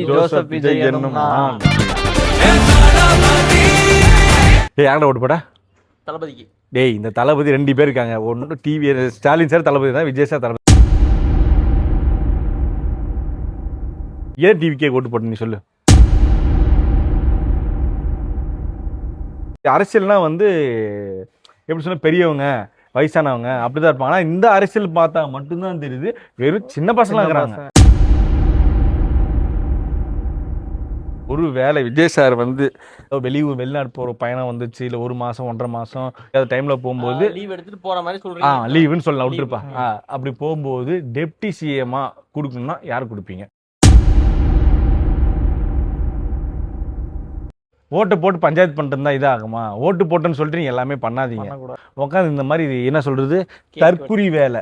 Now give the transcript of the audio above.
Joseph Vijay என்னும் நான். டேய் யாரோட ஓட்டு போட? தளபதிக்கு. டேய் இந்த தளபதி 2 பேர் இருக்காங்க. ஒன்று டிவி ஸ்டாலின் சார் தளபதி தான், விஜய் சார் தளபதி. ஏன் டிவிக்கே ஓட்டு போட்ட நீ சொல்லு. அரசியல்னா வந்து எப்படி சொன்ன, பெரியவங்க வயசானவங்க அப்படிதான் இருப்பாங்க. ஆனால் இந்த அரசியல் பார்த்தா மட்டும்தான் தெரியுது வெறும் சின்ன பசங்களாம் இருக்கிறாங்க. ஒரு வேலை விஜய் சார் வந்து வெளியூர் வெளிநாடு போகிற பயணம் வந்துச்சு, இல்லை 1 மாதம் 1.5 மாதம் அந்த டைமில் போகும்போது லீவ் எடுத்துட்டு போற மாதிரி சொல்றீங்க. லீவுன்னு சொல்லலாம் விட்டுருப்பா. அப்படி போகும்போது டெப்டி சிஎம்மா கொடுக்கணும்னா யார் கொடுப்பீங்க? ஓட்டு போட்டு பஞ்சாயத்து பண்ணிட்டு தான் இதாகுமா? ஓட்டு போட்டேன்னு சொல்லிட்டு நீங்க எல்லாமே பண்ணாதீங்க. உட்காந்து இந்த மாதிரி என்ன சொல்றது, தற்குறி வேலை